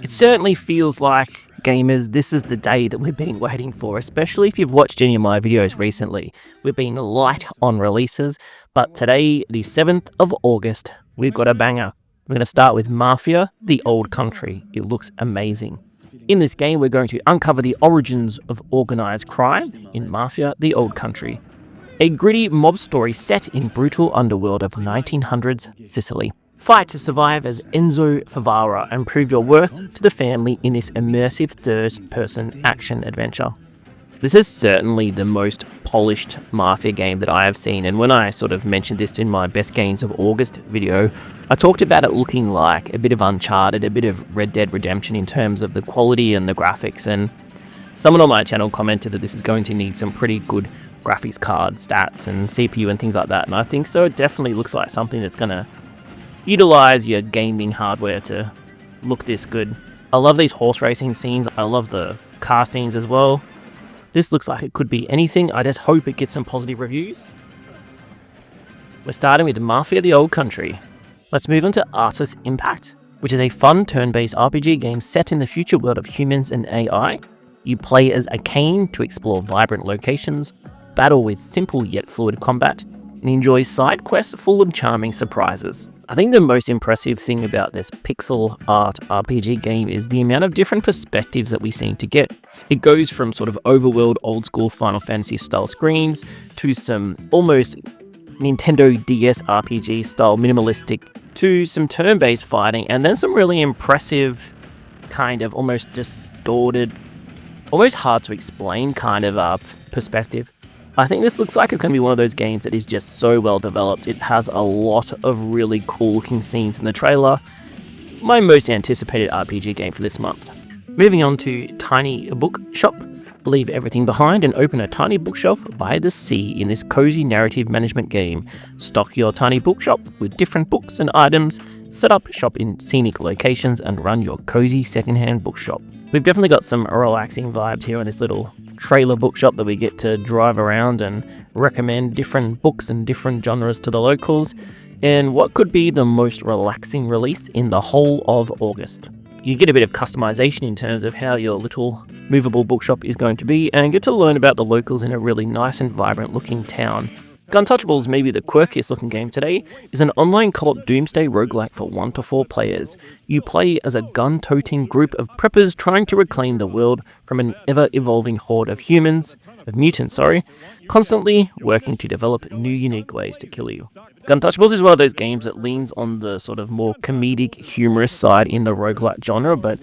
It certainly feels like, gamers, this is the day that we've been waiting for, especially if you've watched any of my videos recently. We've been light on releases, but today, the 7th of August, we've got a banger. We're going to start with Mafia, the Old Country. It looks amazing. In this game, we're going to uncover the origins of organised crime in Mafia, the Old Country. A gritty mob story set in brutal underworld of 1900s Sicily. Fight to survive as Enzo Favara and prove your worth to the family in this immersive third-person action adventure. This is certainly the most polished Mafia game that I have seen, and when I sort of mentioned this in my Best Games of August video, I talked about it looking like a bit of Uncharted, a bit of Red Dead Redemption in terms of the quality and the graphics, and someone on my channel commented that this is going to need some pretty good graphics card stats and CPU and things like that, and I think so. It definitely looks like something that's going to utilize your gaming hardware to look this good. I love these horse racing scenes. I love the car scenes as well. This looks like it could be anything. I just hope it gets some positive reviews. We're starting with Mafia the Old Country. Let's move on to Artist Impact, which is a fun turn-based RPG game set in the future world of humans and AI. You play as a Kane to explore vibrant locations, battle with simple yet fluid combat, and enjoy side quests full of charming surprises. I think the most impressive thing about this pixel art RPG game is the amount of different perspectives that we seem to get. It goes from sort of overworld old school Final Fantasy style screens to some almost Nintendo DS RPG style minimalistic to some turn-based fighting, and then some really impressive kind of almost distorted, almost hard to explain kind of perspective. I think this looks like it's going to be one of those games that is just so well developed. It has a lot of really cool looking scenes in the trailer. My most anticipated RPG game for this month. Moving on to Tiny Bookshop. Leave everything behind and open a tiny bookshelf by the sea in this cozy narrative management game. Stock your tiny bookshop with different books and items. Set up shop in scenic locations and run your cozy secondhand bookshop. We've definitely got some relaxing vibes here in this little trailer bookshop that we get to drive around and recommend different books and different genres to the locals, and what could be the most relaxing release in the whole of August. You get a bit of customization in terms of how your little movable bookshop is going to be, and get to learn about the locals in a really nice and vibrant looking town. Guntouchables, maybe the quirkiest looking game today, is an online co-op doomsday roguelike for 1 to 4 players. You play as a gun-toting group of preppers trying to reclaim the world from an ever-evolving horde of mutants, constantly working to develop new unique ways to kill you. Guntouchables is one of those games that leans on the sort of more comedic, humorous side in the roguelike genre, but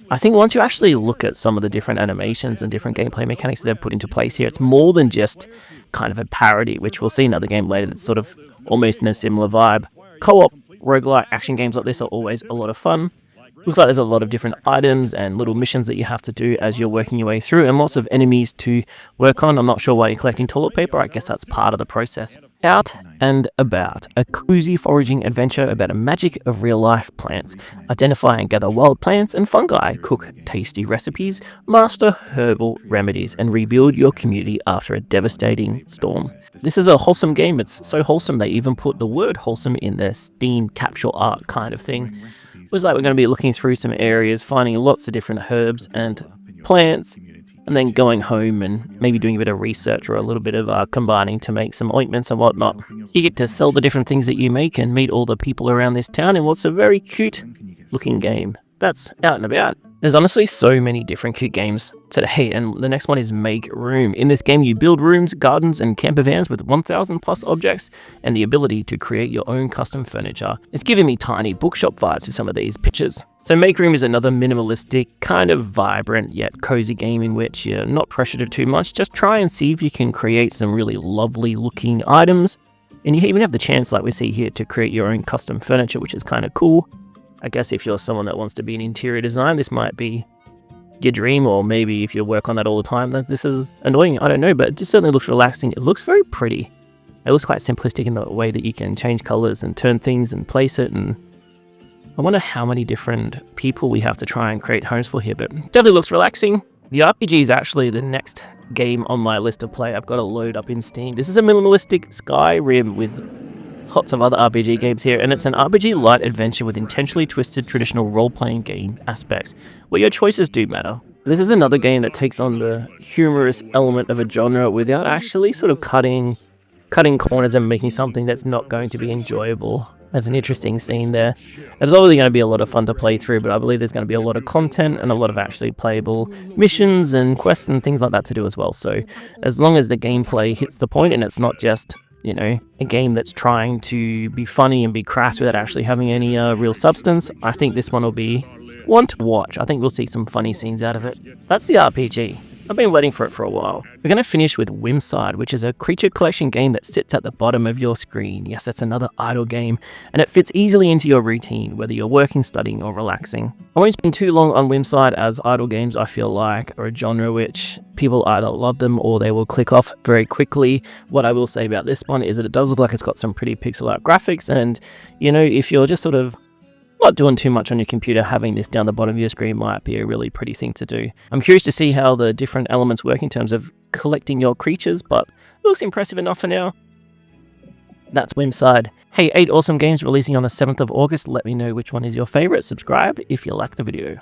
I think once you actually look at some of the different animations and different gameplay mechanics that they've put into place here, it's more than just kind of a parody, which we'll see another game later that's sort of almost in a similar vibe. Co-op roguelike action games like this are always a lot of fun. Looks like there's a lot of different items and little missions that you have to do as you're working your way through, and lots of enemies to work on. I'm not sure why you're collecting toilet paper. I guess that's part of the process. Out and About, a cozy foraging adventure about a magic of real-life plants. Identify and gather wild plants and fungi, cook tasty recipes, master herbal remedies, and rebuild your community after a devastating storm. This is a wholesome game. It's so wholesome they even put the word wholesome in their Steam capsule art kind of thing. It was like we're going to be looking through some areas, finding lots of different herbs and plants, and then going home and maybe doing a bit of research or a little bit of combining to make some ointments and whatnot. You get to sell the different things that you make and meet all the people around this town in what's a very cute looking game. That's Out and About. There's honestly so many different cute games today, and the next one is Make Room. In this game, you build rooms, gardens, and camper vans with 1,000 plus objects and the ability to create your own custom furniture. It's giving me tiny bookshop vibes with some of these pictures. So Make Room is another minimalistic, kind of vibrant yet cozy game in which you're not pressured to too much. Just try and see if you can create some really lovely looking items, and you even have the chance, like we see here, to create your own custom furniture, which is kind of cool. I guess if you're someone that wants to be in interior design, this might be your dream, or maybe if you work on that all the time, this is annoying, I don't know, but it just certainly looks relaxing. It looks very pretty. It looks quite simplistic in the way that you can change colors and turn things and place it, and I wonder how many different people we have to try and create homes for here, but definitely looks relaxing. The RPG is actually the next game on my list to play. I've got to load up in Steam. This is a minimalistic Skyrim with lots of other RPG games here, and it's an RPG light adventure with intentionally twisted traditional role-playing game aspects, where your choices do matter. This is another game that takes on the humorous element of a genre without actually sort of cutting corners and making something that's not going to be enjoyable. There's an interesting scene there. It's obviously going to be a lot of fun to play through, but I believe there's going to be a lot of content and a lot of actually playable missions and quests and things like that to do as well. So as long as the gameplay hits the point and it's not just, you know, a game that's trying to be funny and be crass without actually having any real substance, I think this one will be one to watch. I think we'll see some funny scenes out of it. That's the RPG. I've been waiting for it for a while. We're going to finish with Whimside, which is a creature collection game that sits at the bottom of your screen. Yes, that's another idle game, and it fits easily into your routine, whether you're working, studying, or relaxing. I won't spend too long on Whimside, as idle games, I feel like, are a genre which people either love them or they will click off very quickly. What I will say about this one is that it does look like it's got some pretty pixel art graphics, and, you know, if you're just sort of not doing too much on your computer, having this down the bottom of your screen might be a really pretty thing to do. I'm curious to see how the different elements work in terms of collecting your creatures, but it looks impressive enough for now. That's Whimside. Hey, 8 awesome games releasing on the 7th of August. Let me know which one is your favorite. Subscribe if you like the video.